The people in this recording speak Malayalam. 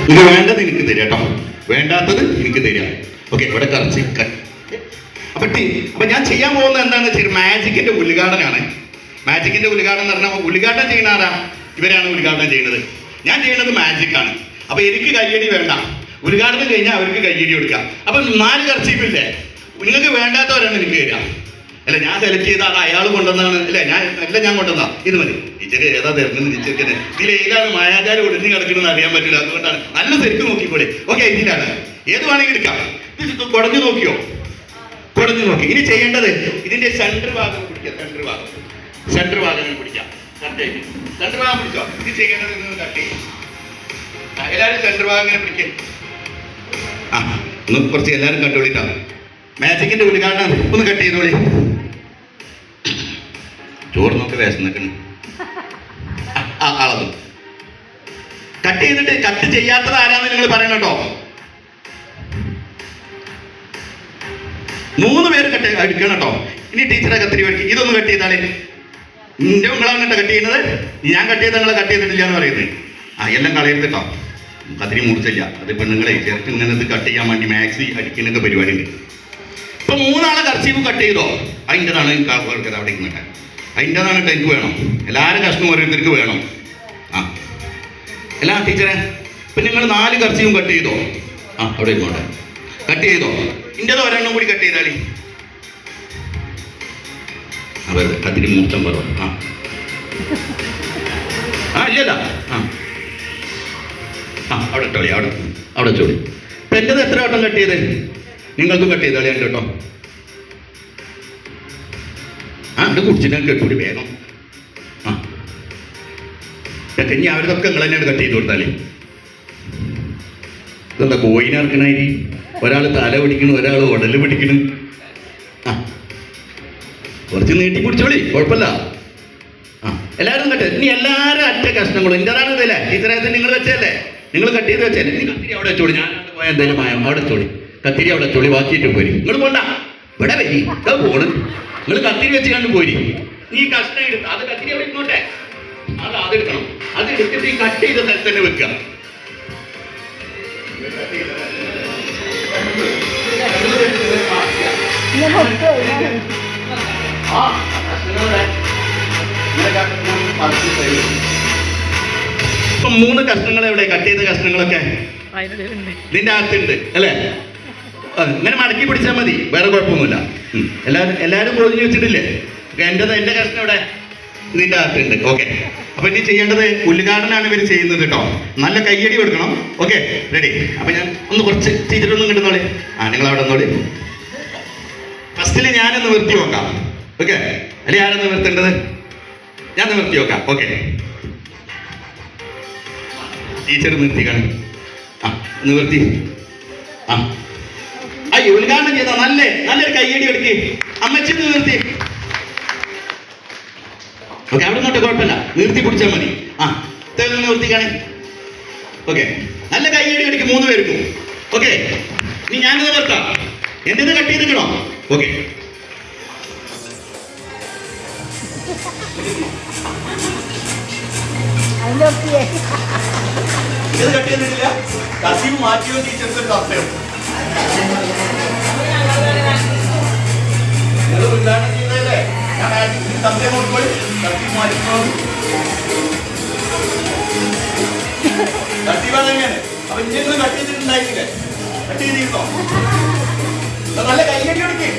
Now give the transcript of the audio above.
ഇത് വേണ്ടത് എനിക്ക് തരാം കേട്ടോ, വേണ്ടാത്തത് എനിക്ക് തരാം. ഓക്കെ, ഇവിടെ കറച്ച് അപ്പൊ ഞാൻ ചെയ്യാൻ പോകുന്നത് എന്താണെന്ന് വെച്ചാൽ മാജിക്കിന്റെ ഉദ്ഘാടനമാണ്. മാജിക്കിന്റെ ഉദ്ഘാടനം എന്ന് പറഞ്ഞാൽ ഉദ്ഘാടനം ചെയ്യുന്ന ആരാ? ഇവരാണ് ഉദ്ഘാടനം ചെയ്യുന്നത്. ഞാൻ ചെയ്യുന്നത് മാജിക്കാണ്. അപ്പൊ എനിക്ക് കയ്യടി വേണ്ട, ഉദ്ഘാടനം കഴിഞ്ഞാൽ അവർക്ക് കയ്യടി കൊടുക്കാം. അപ്പൊ 4 കർച്ചീഫില്ലേ, നിങ്ങൾക്ക് വേണ്ടാത്തവരാണ് എനിക്ക് തരാം. അല്ല, ഞാൻ സെലക്ട് ചെയ്ത അത് അയാൾ കൊണ്ടുവന്നാണ് അല്ലേ? ഞാൻ കൊണ്ടുവന്നാ ഇത് മതി. ടീച്ചർ ഏതാ തരുന്നത് ടീച്ചർക്ക്? ഇതിൽ ഏതാണ് മായാജാലം ഒടിഞ്ഞു കിടക്കണമെന്ന് അറിയാൻ പറ്റില്ല. അതുകൊണ്ടാണ് നല്ല ശരിക്കും നോക്കിക്കൂടെ. ഓക്കെ, ഇതിലാണ് ഏത് വേണമെങ്കിൽ എടുക്കാം. ഇത് കുടഞ്ഞു നോക്കിയോ? കുടഞ്ഞു നോക്കി. ഇനി ചെയ്യേണ്ടത് ഇതിന്റെ സെൻറ്റർ ഭാഗം പിടിക്കാം. സെൻറ്റർ ഭാഗം പിടിക്കാം. സെൻറ്റർ ഭാഗം പിടിച്ചോ. ഇത് ചെയ്യേണ്ടത് ഇന്ന് കട്ട് ചെയ്യും. എല്ലാവരും സെൻറ്റർ ഭാഗം ഇങ്ങനെ പിടിക്കും. ഒന്ന് കുറച്ച് എല്ലാവരും കണ്ടുപിടിക്കാം. മാജിക്കിന്റെ ഉദ്ഘാടനം ഒന്ന് കട്ട് ചെയ്തോളി. ചോറ് നോക്കി വേഷം അളന്നു കട്ട് ചെയ്തിട്ട് കട്ട് ചെയ്യാത്തത് ആരാന്ന് നിങ്ങൾ പറയണം കേട്ടോ. 3 പേര് കട്ട് എടുക്കണം കേട്ടോ. ഇനി ടീച്ചറെ കത്തിരി പഠിക്കും. ഇതൊന്ന് കട്ട് ചെയ്താലേ. നിന്റെ നിങ്ങളാണ് കേട്ടോ കട്ട് ചെയ്യുന്നത്. ഞാൻ കട്ട് ചെയ്ത് നിങ്ങളെ കട്ട് ചെയ്തിട്ടില്ല എന്ന് പറയുന്നത്. എല്ലാം കളയരുത് കേട്ടോ. കത്തിരി മുറിച്ചില്ല. അത് പെണ്ണുങ്ങളെ ചേർത്ത് ഇങ്ങനെ ഇത് കട്ട് ചെയ്യാൻ വേണ്ടി മാക്സി അടിക്കുന്നൊക്കെ പരിപാടി ഉണ്ട്. ഇപ്പൊ 3 ആളെ കർച്ചീഫ് കട്ട് ചെയ്തോ, അതിൻ്റെതാണ് അവിടെ ഇങ്ങോട്ടെ. അതിൻ്റെതാണ് കേട്ടോ എനിക്ക് വേണം. എല്ലാവരും കഷ്ണം ഓരോരുത്തർക്ക് വേണം. എല്ലാ ടീച്ചറെ ഇപ്പൊ നിങ്ങൾ 4 കർച്ചീഫും കട്ട് ചെയ്തോ. അവിടെ ഇങ്ങോട്ടെ കട്ട് ചെയ്തോ. ഇൻ്റെത് ഒരെണ്ണം കൂടി കട്ട് ചെയ്താളി. വെറുതെ കത്തിരി മൂർച്ചം പറ. ഇല്ലല്ല. അവിടെ ഇട്ടോളി. അവിടെ ചോളി. ഇപ്പൊ എൻ്റെത് എത്ര വട്ടം കട്ട് ചെയ്തേ? നിങ്ങൾക്കും കട്ട് ചെയ്താളി എൻ്റെ കേട്ടോ. അത് കുടിച്ചിട്ട് കെട്ടൂടി വേഗം. ഇനി അവരതൊക്കെ നിങ്ങൾ തന്നെയാണ് കട്ട് ചെയ്ത് കൊടുത്താലേ. ഇതെന്താ കോയിനെ ഇറക്കണായി? ഒരാൾ തല പിടിക്കണു, ഒരാൾ ഉടല് പിടിക്കണു. കുറച്ച് നീട്ടി പിടിച്ചോളി, കുഴപ്പമില്ല. എല്ലാവരും കട്ട്. ഇനി എല്ലാവരും അറ്റ കഷ്ണങ്ങളും എൻ്റെതാണ് ഇതല്ലേ ടീച്ചറായത് നിങ്ങൾ വെച്ചല്ലേ, നിങ്ങൾ കട്ട് ചെയ്ത് വെച്ചല്ലേ. നീ കത്തിരി അവിടെ വെച്ചോളി. ഞാൻ പോയാൽ എന്തായാലും മായം അവിടെ വെച്ചോളി. കത്തിരി അവിടെ വെച്ചോളി. ബാക്കിയിട്ട് പോരി. നിങ്ങൾ പോണ്ട, ഇവിടെ വരി. ഇതാ പോണ്. നിങ്ങൾ കത്തിരി വെച്ച് കണ്ട് പോരി. ഈ കഷ്ണം എടുത്ത് അത് കത്തിരി അവിടെ ഇങ്ങോട്ടെ. അതെടുക്കണം. അത് എടുത്തിട്ട് ഈ കട്ട് ചെയ്ത സ്ഥലത്ത് തന്നെ വെക്കുക. ഇപ്പൊ 3 കഷ്ണങ്ങൾ എവിടെ? കട്ട് ചെയ്ത കഷ്ണങ്ങളൊക്കെ ഇതിന്റെ അകത്തുണ്ട് അല്ലേ? ഇങ്ങനെ മടക്കി പിടിച്ചാൽ മതി, വേറെ കുഴപ്പമൊന്നുമില്ല. എല്ലാവരും പൊതിഞ്ഞ് വെച്ചിട്ടില്ലേ? എൻ്റെ കഷ്ണം ഇവിടെ ഇതിന്റെ അകത്തുണ്ട്. ഓക്കെ, അപ്പൊ ഇനി ചെയ്യേണ്ടത് ഉദ്ഘാടനമാണ് ഇവർ ചെയ്യുന്നത് കേട്ടോ. നല്ല കയ്യടി കൊടുക്കണം. Okay, ready. അപ്പൊ ഞാൻ ഒന്ന് കുറച്ച് ടീച്ചറൊന്നും കിട്ടുന്നോളി. നിങ്ങൾ അവിടെ നിന്നോളി. ഫസ്റ്റില് ഞാനൊന്ന് നിർത്തി നോക്കാം. ഓക്കെ, അല്ലെ ആരൊന്ന് നിർത്തേണ്ടത്? ഞാൻ നിർത്തി നോക്കാം. ഓക്കെ, ടീച്ചർ നിർത്തിക്കാണ്. നിവർത്തി. ഉദ്ഘാടനം ചെയ്താ നല്ലൊരു കയ്യടി എടുക്ക്. അമ്മച്ചി നിർത്തി. ഓക്കെ, അവിടെ നിന്നോട്ടെ, കുഴപ്പമില്ല. നിർത്തി പിടിച്ചാൽ മതി. നിർത്തിക്കാണേ. ഓക്കെ, നല്ല കയ്യടി എടുക്കും 3 പേർക്കും. ഓക്കെ, ഇനി ഞാനിത് നിർത്താം. എൻ്റെ കട്ട് ചെയ്തിട്ടോ. ഓക്കെ, ഇത് കട്ട് ചെയ്തിട്ടില്ല. കസീവ് മാറ്റിയോ ടീച്ചർക്ക് ഒരു തപ്പയോ ഉദ്ഘാടനം ചെയ്തല്ലേ? തപ്പേ നോക്കോളി. കസീവ് മാറ്റിക്കോ. കസീവാണ് എങ്ങനെ? അപ്പൊ ഇങ്ങനെ കട്ട് ചെയ്തിട്ടുണ്ടായില്ലേ? കട്ട് ചെയ്തിരുന്നോ? നല്ല കൈകടി കൊടുക്കേ.